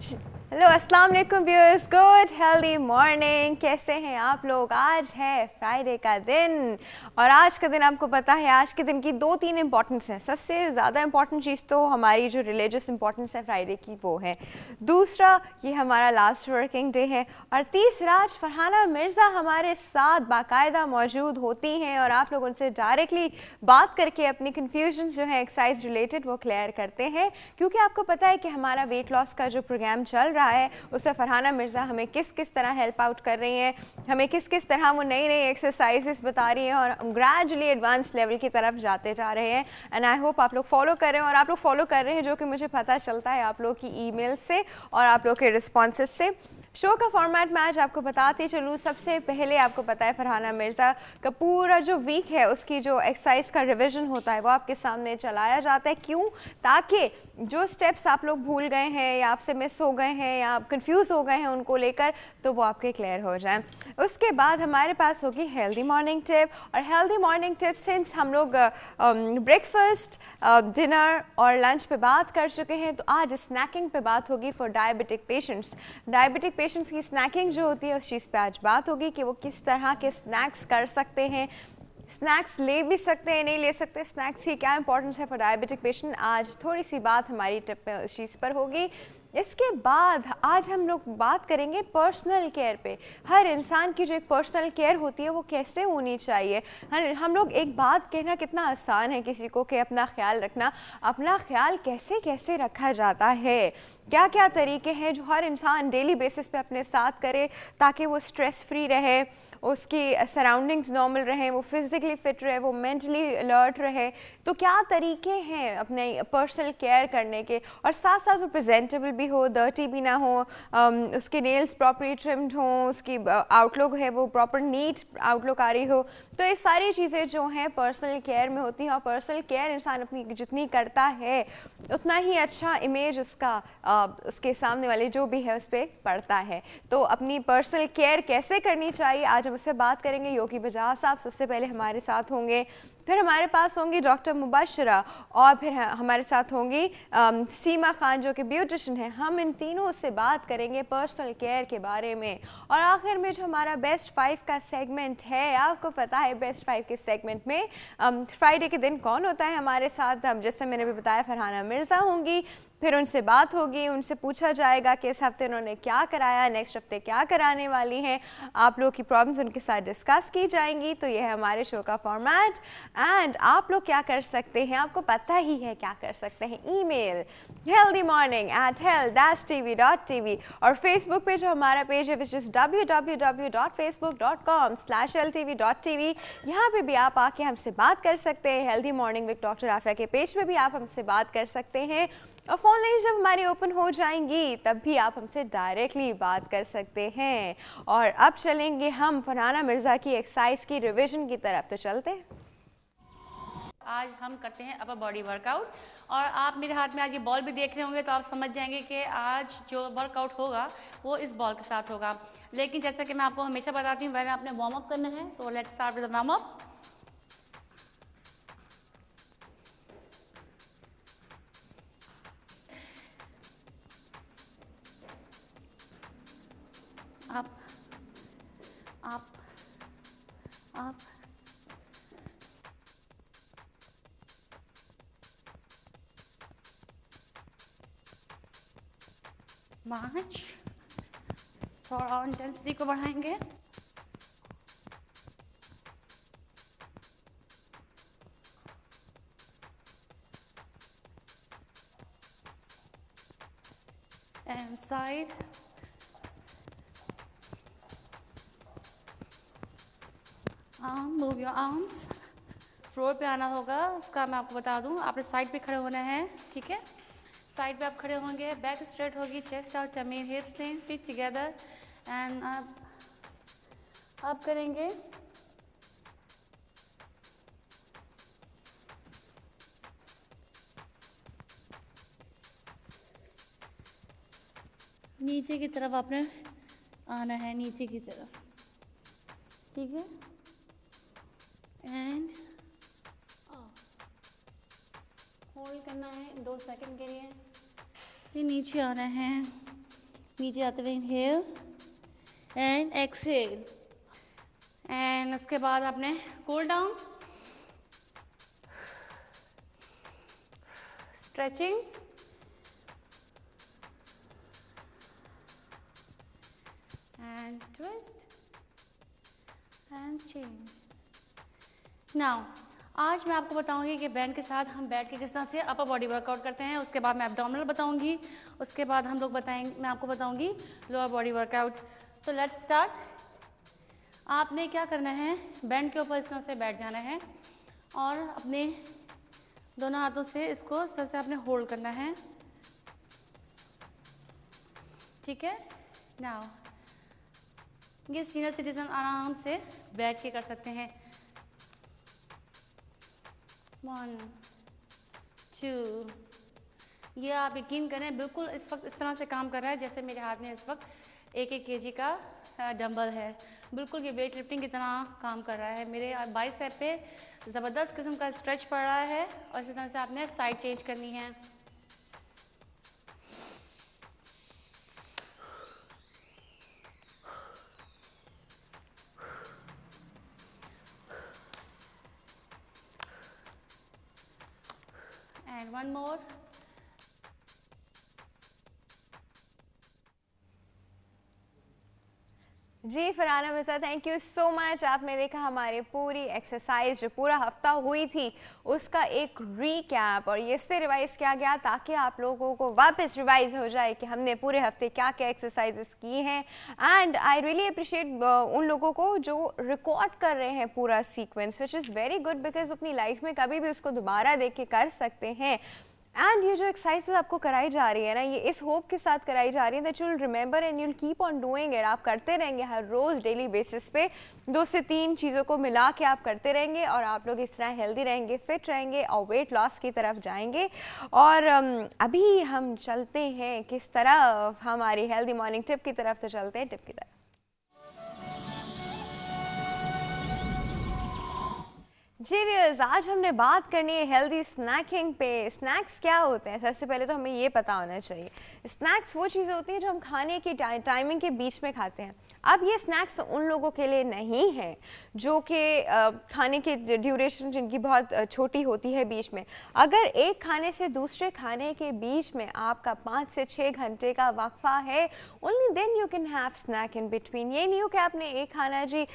Hello अस्सलाम वालेकुम viewers, good healthy morning. कैसे हैं आप लोग? आज है फ्राइडे का दिन और आज का दिन आपको पता है आज के दिन की दो तीन इंपॉर्टेंस है। सबसे ज़्यादा इंपॉर्टेंट चीज़ तो हमारी जो रिलीजियस इंपॉर्टेंस है फ्राइडे की वो है। दूसरा, ये हमारा लास्ट वर्किंग डे है। और तीसरा, आज फरहाना मिर्ज़ा हमारे साथ बाकायदा मौजूद होती हैं और आप लोग उनसे डायरेक्टली बात करके अपनी कन्फ्यूजन जो है एक्सरसाइज रिलेटेड वो क्लियर करते हैं। क्योंकि आपको पता है कि हमारा वेट लॉस का जो प्रोग्राम चल रहा है उसमें फरहाना मिर्ज़ा हमें किस किस तरह हेल्प आउट कर रही हैं, हमें किस किस तरह वो नई नई एक्सरसाइजेस बता रही हैं और ग्रेजुअली एडवांस लेवल की तरफ जाते जा रहे हैं। एंड आई होप आप लोग फॉलो कर रहे हैं और आप लोग फॉलो कर रहे हैं, जो कि मुझे पता चलता है आप लोग की ईमेल से और आप लोग के रिस्पॉन्सेज से। शो का फॉर्मेट मैं आज आपको बताती चलूँ। सबसे पहले आपको पता है फरहाना मिर्ज़ा का पूरा जो वीक है उसकी जो एक्सरसाइज का रिवीजन होता है वो आपके सामने चलाया जाता है। क्यों? ताकि जो स्टेप्स आप लोग भूल गए हैं या आपसे मिस हो गए हैं या आप कंफ्यूज हो गए हैं उनको लेकर, तो वो आपके क्लियर हो जाएं। उसके बाद हमारे पास होगी हेल्दी मॉर्निंग टिप। और हेल्दी मॉर्निंग टिप सिंस हम लोग ब्रेकफास्ट, डिनर और लंच पे बात कर चुके हैं, तो आज स्नैकिंग पे बात होगी for diabetic patients. Diabetic patients की स्नैकिंग जो होती है उस चीज़ पे आज बात होगी कि वो किस तरह के स्नैक्स कर सकते हैं, स्नैक्स ले भी सकते हैं, नहीं ले सकते, स्नैक्स की क्या इंपॉर्टेंस है फॉर डायबिटिक पेशेंट। आज थोड़ी सी बात हमारी टिप पे उस चीज़ पर होगी। इसके बाद आज हम लोग बात करेंगे पर्सनल केयर पे। हर इंसान की जो एक पर्सनल केयर होती है वो कैसे होनी चाहिए। हम लोग एक बात कहना कितना आसान है किसी को कि अपना ख्याल रखना, अपना ख्याल कैसे कैसे रखा जाता है, क्या क्या तरीके हैं जो हर इंसान डेली बेसिस पे अपने साथ करे ताकि वो स्ट्रेस फ्री रहे, उसकी सराउंडिंग्स नॉर्मल रहें, वो फिज़िकली फिट रहे, वो मेंटली अलर्ट रहे। तो क्या तरीके हैं अपने पर्सनल केयर करने के और साथ साथ वो प्रेजेंटेबल भी हो, डर्टी भी ना हो, उसके नेल्स प्रॉपरली ट्रिम्ड हों, उसकी आउटलुक है वो प्रॉपर नीट आउटलुक आ रही हो। तो ये सारी चीज़ें जो हैं पर्सनल केयर में होती हैं और पर्सनल केयर इंसान अपनी जितनी करता है उतना ही अच्छा इमेज उसका उसके सामने वाले जो भी है उस पर पड़ता है। तो अपनी पर्सनल केयर कैसे करनी चाहिए आज हम उस पर बात करेंगे। योगी बजाज साहब सबसे पहले हमारे साथ होंगे, फिर हमारे पास होंगी डॉक्टर मुबशरा और फिर हमारे साथ होंगी सीमा खान जो कि ब्यूटिशियन है। हम इन तीनों से बात करेंगे पर्सनल केयर के बारे में। और आखिर में जो हमारा बेस्ट 5 का सेगमेंट है, आपको पता है बेस्ट 5 के सेगमेंट में फ्राइडे के दिन कौन होता है हमारे साथ, जैसे मैंने भी बताया फरहाना मिर्ज़ा होंगी। फिर उनसे बात होगी, उनसे पूछा जाएगा कि इस हफ्ते उन्होंने क्या कराया, नेक्स्ट हफ्ते क्या कराने वाली हैं, आप लोग की प्रॉब्लम्स उनके साथ डिस्कस की जाएंगी। तो ये है हमारे शो का फॉर्मेट। एंड आप लोग क्या कर सकते हैं, आपको पता ही है क्या कर सकते हैं। ईमेल healthymorning@health-tv.tv और फेसबुक पे जो हमारा पेज है विच इज़ www.facebook.com/healthtv.tv, यहाँ पे भी आप आके हमसे बात कर सकते हैं। Healthy morning with doctor Afiya के पेज पे भी आप हमसे बात कर सकते हैं और फ़ोन लाइन जब हमारी ओपन हो जाएंगी तब भी आप हमसे डायरेक्टली बात कर सकते हैं। और अब चलेंगे हम फरहाना मिर्ज़ा की एक्सरसाइज की रिवीजन की तरफ। तो चलते हैं। आज हम करते हैं अपर बॉडी वर्कआउट और आप मेरे हाथ में आज ये बॉल भी देख रहे होंगे तो आप समझ जाएंगे कि आज जो वर्कआउट होगा वो इस बॉल के साथ होगा। लेकिन जैसा कि मैं आपको हमेशा बताती हूँ, पहले आपने वार्म अप करना है। तो let's start with warm up. Up up up march. थोड़ा और इंटेंसिटी को बढ़ाएंगे। And side. Move your arms. Floor पे आना होगा, उसका मैं आपको बता दूं। आपने साइड पे खड़े होना है, ठीक है। साइड पे आप खड़े होंगे, बैक स्ट्रेट होगी, चेस्ट आउट, टमी हिप्स लें, फीट टुगेदर एंड आप करेंगे नीचे की तरफ। आपने आना है नीचे की तरफ, ठीक है। एंड होल्ड करना है 2 सेकंड के लिए, फिर नीचे आना है नीचे आते हुए इनहेल एंड एक्सहेल, एंड उसके बाद आपने cool down, stretching, and twist and change. Now आज मैं आपको बताऊंगी कि बैंड के साथ हम बैठ के किस तरह से अपर बॉडी वर्कआउट करते हैं। उसके बाद मैं एब्डोमिनल बताऊंगी, उसके बाद हम लोग मैं आपको बताऊंगी लोअर बॉडी वर्कआउट। तो लेट्स स्टार्ट। आपने क्या करना है, बैंड के ऊपर इस तरह से बैठ जाना है और अपने दोनों हाथों से इसको इस तरह से आपने होल्ड करना है, ठीक है। नाउ ये सीनियर सिटीजन आराम से बैठ के कर सकते हैं। 1 2, ये आप यकीन करें बिल्कुल इस वक्त इस तरह से काम कर रहा है जैसे मेरे हाथ में इस वक्त 1-1 kg का डंबल है। बिल्कुल ये वेट लिफ्टिंग की तरह काम कर रहा है। मेरे बाइसेप पे ज़बरदस्त किस्म का स्ट्रेच पड़ रहा है और इसी तरह से आपने साइड चेंज करनी है। And one more. जी Farhana Mirza, thank you so much. आपने देखा हमारी पूरी एक्सरसाइज जो पूरा हफ्ता हुई थी उसका एक रीकैप, और ये इससे रिवाइज किया गया ताकि आप लोगों को वापस रिवाइज हो जाए कि हमने पूरे हफ्ते क्या क्या एक्सरसाइजेस की हैं। एंड आई रियली अप्रिशिएट उन लोगों को जो रिकॉर्ड कर रहे हैं पूरा sequence, which is very good, because अपनी लाइफ में कभी भी उसको दोबारा देख के कर सकते हैं। एंड ये जो एक्सरसाइज आपको कराई जा रही है ना, ये इस होप के साथ कराई जा रही है that you will remember and you will keep on doing it. आप करते रहेंगे हर रोज़ डेली बेसिस पे 2 से 3 चीज़ों को मिला के आप करते रहेंगे और आप लोग इस तरह हेल्दी रहेंगे, फिट रहेंगे और वेट लॉस की तरफ जाएंगे। और अभी हम चलते हैं किस तरफ, हमारी हेल्दी मॉर्निंग टिप की तरफ। तो चलते हैं टिप की तरफ। जी व्यूअर्स, आज हमने बात करनी है हेल्दी स्नैकिंग पे। स्नैक्स क्या होते हैं, सबसे पहले तो हमें ये पता होना चाहिए। स्नैक्स वो चीज़ें होती हैं जो हम खाने की टाइमिंग के बीच में खाते हैं। अब ये स्नैक्स उन लोगों के लिए नहीं है जो कि खाने की ड्यूरेशन जिनकी बहुत छोटी होती है बीच में। अगर एक खाने से दूसरे खाने के बीच में आपका 5 से 6 घंटे का वक्फा है, only then you can have snack in between. ये नहीं हो कि आपने एक खाना जी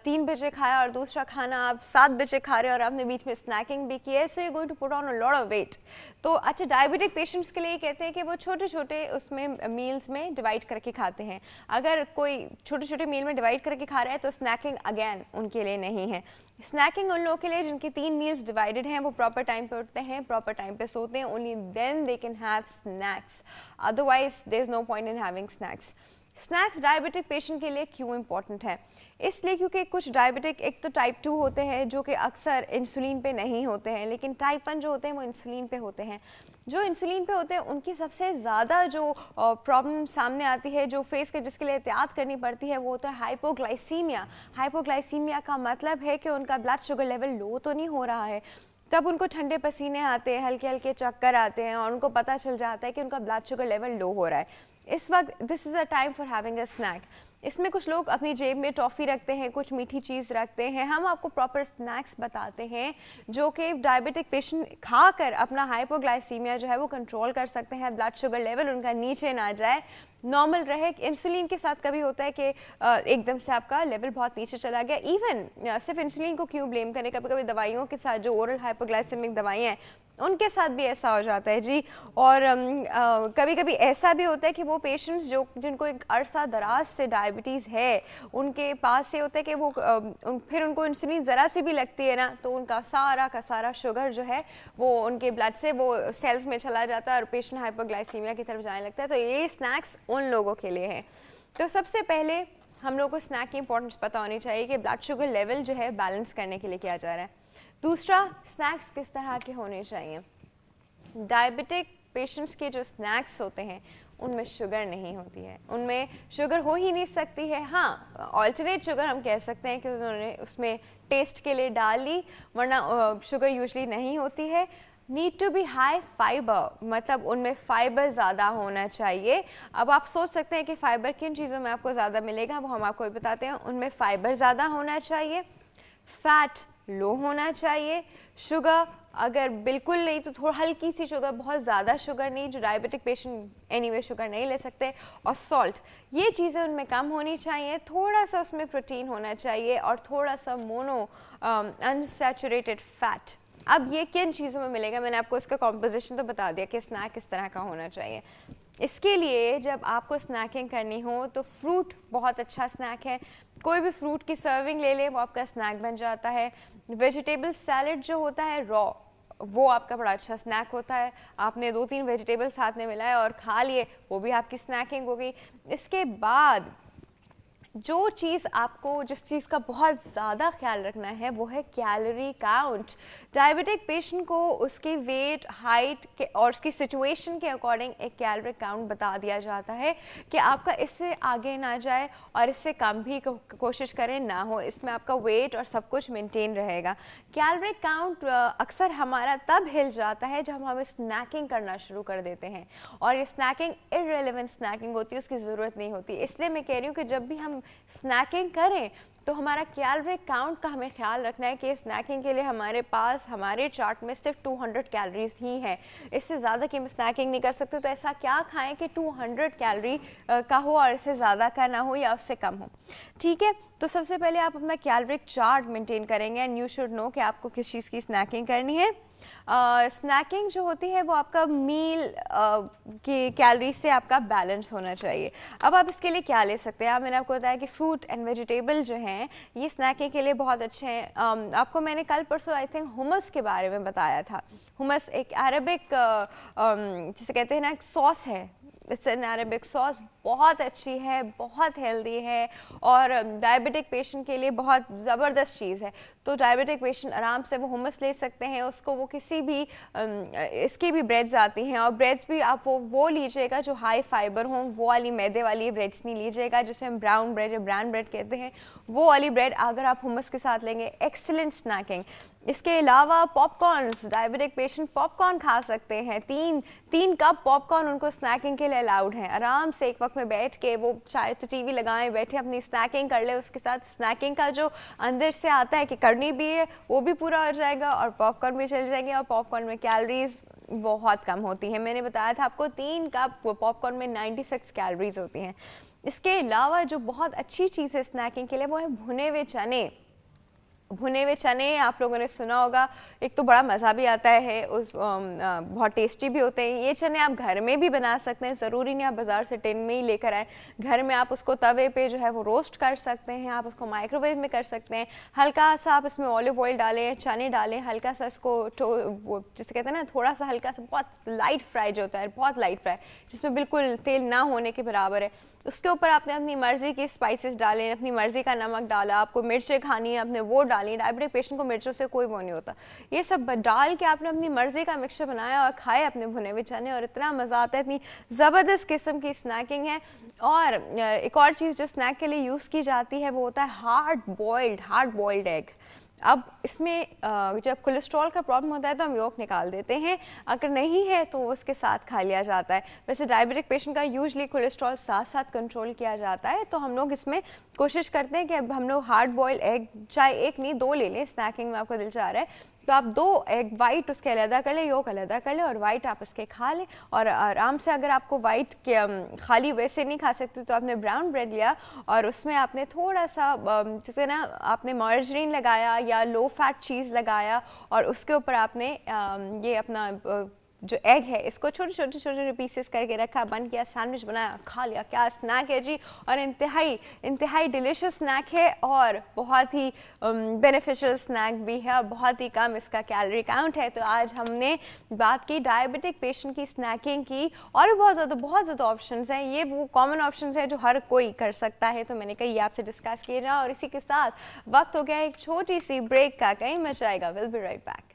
3 बजे खाया और दूसरा खाना आप 7 बजे खा रहे हो और आपने बीच में स्नैकिंग भी की है, so you going to put on a lot of weight. तो अच्छा, डायबिटिक पेशेंट्स के लिए कहते हैं कि वो छोटे छोटे उसमें मील्स में डिवाइड करके खाते हैं। अगर कोई छोटे छोटे मील में डिवाइड करके खा रहा है तो स्नैकिंग अगेन उनके लिए नहीं है। स्नैकिंग उन लोगों के लिए जिनकी 3 मील्स डिवाइडेड हैं, वो प्रॉपर टाइम पे उठते हैं, प्रॉपर टाइम पे सोते हैं, only then they can have snacks, otherwise there is no point in having snacks. Snacks diabetic patient के लिए क्यों इंपॉर्टेंट है? इसलिए क्योंकि कुछ डायबिटिक एक तो टाइप 2 होते हैं जो कि अक्सर इंसुलिन पे नहीं होते हैं, लेकिन टाइप 1 जो होते हैं वो इंसुलिन पे होते हैं। जो इंसुलिन पे होते हैं उनकी सबसे ज़्यादा जो प्रॉब्लम सामने आती है, जो फेस के जिसके लिए एहतियात करनी पड़ती है, वो होता है हाइपोग्लाइसीमिया। हाइपोग्लाइसीमिया का मतलब है कि उनका ब्लड शुगर लेवल लो तो नहीं हो रहा है, तब उनको ठंडे पसीने आते हैं, हल्के हल्के चक्कर आते हैं और उनको पता चल जाता है कि उनका ब्लड शुगर लेवल लो हो रहा है। इस वक्त this is a time for having a snack. इसमें कुछ लोग अपनी जेब में टॉफ़ी रखते हैं, कुछ मीठी चीज़ रखते हैं। हम आपको प्रॉपर स्नैक्स बताते हैं जो कि डायबिटिक पेशेंट खाकर अपना हाइपोग्लाइसीमिया जो है वो कंट्रोल कर सकते हैं, ब्लड शुगर लेवल उनका नीचे ना जाए, नॉर्मल रहे। इंसुलिन के साथ कभी होता है कि एकदम से आपका लेवल बहुत नीचे चला गया। इवन सिर्फ इंसुलिन को क्यों ब्लेम करें, कभी कभी दवाइयों के साथ जो ओरल हाइपोग्लाइसेमिक दवाइयाँ हैं उनके साथ भी ऐसा हो जाता है जी। और कभी कभी ऐसा भी होता है कि वो पेशेंट्स जिनको एक अरसा दराज से डायबिटीज़ है, उनके पास से होता है कि वो फिर उनको इंसुलिन ज़रा सी भी लगती है ना, तो उनका सारा का सारा शुगर जो है वो उनके ब्लड से वो सेल्स में चला जाता है और पेशेंट हाइपोग्लाइसीमिया की तरफ जाने लगता है। तो ये स्नैक्स उन लोगों के लिए हैं। तो सबसे पहले हम लोग को स्नैक की इंपॉर्टेंस पता होनी चाहिए कि ब्लड शुगर लेवल जो है बैलेंस करने के लिए किया जा रहा है। दूसरा, स्नैक्स किस तरह के होने चाहिए। डायबिटिक पेशेंट्स के जो स्नैक्स होते हैं उनमें शुगर नहीं होती है, उनमें शुगर हो ही नहीं सकती है। हाँ, ऑल्टरनेट शुगर हम कह सकते हैं कि उन्होंने उसमें टेस्ट के लिए डाल ली, वरना शुगर यूजुअली नहीं होती है। Need to be high fibre, मतलब उनमें फाइबर ज़्यादा होना चाहिए। अब आप सोच सकते हैं कि फ़ाइबर किन चीज़ों में आपको ज़्यादा मिलेगा, वो हम आपको बताते हैं। उनमें फ़ाइबर ज़्यादा होना चाहिए, फैट लो होना चाहिए, शुगर अगर बिल्कुल नहीं तो थोड़ा हल्की सी शुगर, बहुत ज़्यादा शुगर नहीं, जो डायबिटिक पेशेंट एनीवे शुगर नहीं ले सकते, और सॉल्ट, ये चीज़ें उनमें कम होनी चाहिए। थोड़ा सा उसमें प्रोटीन होना चाहिए और थोड़ा सा मोनो अनसैचुरेटेड फैट। अब ये किन चीज़ों में मिलेगा, मैंने आपको इसका कॉम्पोजिशन तो बता दिया कि स्नैक किस तरह का होना चाहिए। इसके लिए जब आपको स्नैकिंग करनी हो तो फ्रूट बहुत अच्छा स्नैक है, कोई भी फ्रूट की सर्विंग ले लें, वो आपका स्नैक बन जाता है। वेजिटेबल सैलड जो होता है रॉ, वो आपका बड़ा अच्छा स्नैक होता है। आपने 2-3 वेजिटेबल साथ में मिलाए और खा लिए, वो भी आपकी स्नैकिंग हो गई। इसके बाद जो चीज़ आपको, जिस चीज़ का बहुत ज़्यादा ख्याल रखना है, वो है कैलोरी काउंट। डायबिटिक पेशेंट को उसके वेट, हाइट के और उसकी सिचुएशन के अकॉर्डिंग एक कैलोरी काउंट बता दिया जाता है कि आपका इससे आगे ना जाए और इससे कम भी कोशिश करें ना हो, इसमें आपका वेट और सब कुछ मेंटेन रहेगा। कैलोरी काउंट अक्सर हमारा तब हिल जाता है जब हम स्नैकिंग करना शुरू कर देते हैं, और ये स्नैकिंग इररिलेवेंट स्नैकिंग होती है, उसकी ज़रूरत नहीं होती। इसलिए मैं कह रही हूँ कि जब भी हम स्नैकिंग करें तो हमारा कैलोरी काउंट का हमें ख्याल रखना है कि स्नैकिंग के लिए हमारे पास हमारे चार्ट में सिर्फ 200 कैलोरीज ही हैं, इससे ज़्यादा की हम स्नैकिंग नहीं कर सकते। तो ऐसा क्या खाएं कि 200 कैलोरी का हो और इससे ज़्यादा का ना हो या उससे कम हो। ठीक है, तो सबसे पहले आप अपना कैलोरी चार्ट मेंटेन करेंगे एंड यू शुड नो कि आपको किस चीज़ की स्नैकिंग करनी है। स्नैकिंग जो होती है वो आपका मील की कैलोरी से आपका बैलेंस होना चाहिए। अब आप इसके लिए क्या ले सकते हैं, मैंने आपको बताया कि फ्रूट एंड वेजिटेबल जो हैं ये स्नैकिंग के लिए बहुत अच्छे हैं। आपको मैंने कल परसों आई थिंक हुमस के बारे में बताया था। हुमस एक अरबिक जिसे कहते हैं ना, एक सॉस है, इट्स एन अरेबिक सॉस, बहुत अच्छी है, बहुत हेल्दी है और डायबिटिक पेशेंट के लिए बहुत ज़बरदस्त चीज़ है। तो डायबिटिक पेशेंट आराम से वो हुमस ले सकते हैं, उसको वो किसी भी इसकी भी ब्रेड्स आती हैं, और ब्रेड्स भी आप वो लीजिएगा जो हाई फाइबर हों, वो वाली मैदे वाली ब्रेड्स नहीं लीजिएगा, जिसे हम ब्राउन ब्रेड या ब्रांड ब्रेड कहते हैं, वो वाली ब्रेड अगर आप हुमस के साथ लेंगे, एक्सीलेंट स्नैकिंग। इसके अलावा पॉपकॉर्न्स, डायबिटिक पेशेंट पॉपकॉर्न खा सकते हैं, 3 कप पॉपकॉर्न उनको स्नैकिंग के लिए अलाउड है। आराम से एक वक्त में बैठ के वो चाहे तो टीवी लगाएं, बैठे अपनी स्नैकिंग कर ले, उसके साथ स्नैकिंग का जो अंदर से आता है कि करनी भी है वो भी पूरा हो जाएगा और पॉपकॉर्न भी चल जाएंगे, और पॉपकॉर्न में कैलोरीज बहुत कम होती हैं। मैंने बताया था आपको 3 कप पॉपकॉर्न में 96 कैलोरीज होती हैं। इसके अलावा जो बहुत अच्छी चीज़ है स्नैकिंग के लिए वो है भुने हुए चने। भुने हुए चने आप लोगों ने सुना होगा, एक तो बड़ा मज़ा भी आता है, उस बहुत टेस्टी भी होते हैं। ये चने आप घर में भी बना सकते हैं, ज़रूरी नहीं आप बाज़ार से टिन में ही लेकर आए। घर में आप उसको तवे पे जो है वो रोस्ट कर सकते हैं, आप उसको माइक्रोवेव में कर सकते हैं। हल्का सा आप इसमें ऑलिव ऑयल डालें, चने डालें, हल्का सा इसको जिसे कहते हैं ना, थोड़ा सा हल्का सा, बहुत लाइट फ्राई जो होता है, बहुत लाइट फ्राई, जिसमें बिल्कुल तेल ना होने के बराबर है। उसके ऊपर आपने अपनी मर्ज़ी की स्पाइसेस डालें, अपनी मर्ज़ी का नमक डाला, आपको मिर्चें खानी है आपने वो डाली। डायबिटिक पेशेंट को मिर्चों से कोई वो नहीं होता। ये सब डाल के आपने अपनी मर्ज़ी का मिक्सचर बनाया और खाए अपने भुने हुए चने, और इतना मज़ा आता है, इतनी ज़बरदस्त किस्म की स्नैकिंग है। और एक और चीज़ जो स्नैक के लिए यूज़ की जाती है वो होता है हार्ड बॉइल्ड एग। अब इसमें जब कोलेस्ट्रॉल का प्रॉब्लम होता है तो हम योक निकाल देते हैं, अगर नहीं है तो उसके साथ खा लिया जाता है। वैसे डायबिटिक पेशेंट का यूजली कोलेस्ट्रॉल साथ साथ कंट्रोल किया जाता है, तो हम लोग इसमें कोशिश करते हैं कि अब हम लोग हार्ड बॉइल्ड एग, चाहे एक नहीं 2 ले लें, स्नैकिंग में आपको दिल चाह रहा है तो आप 2 एग वाइट उसके अलहदा कर लें, योक अलहदा कर लें, और वाइट आप इसके खा लें। और आराम से अगर आपको वाइट के खाली वैसे नहीं खा सकते तो आपने ब्राउन ब्रेड लिया और उसमें आपने थोड़ा सा जैसे ना आपने मार्जरीन लगाया या लो फैट चीज़ लगाया, और उसके ऊपर आपने ये अपना जो एग है इसको छोटे छोटे पीसेस करके रखा, बन किया, सैंडविच बनाया, खा लिया। क्या स्नैक है जी, और इंतहाई डिलीशियस स्नैक है और बहुत ही बेनिफिशियल स्नैक भी है और बहुत ही कम इसका कैलोरी काउंट है। तो आज हमने बात की डायबिटिक पेशेंट की स्नैकिंग की, और बहुत ज़्यादा ऑप्शंस हैं, ये वो कॉमन ऑप्शंस हैं जो हर कोई कर सकता है, तो मैंने कहा ये आपसे डिस्कस किए जाए। और इसी के साथ वक्त हो गया एक छोटी सी ब्रेक का, कहीं मच जाएगा। Will be right back.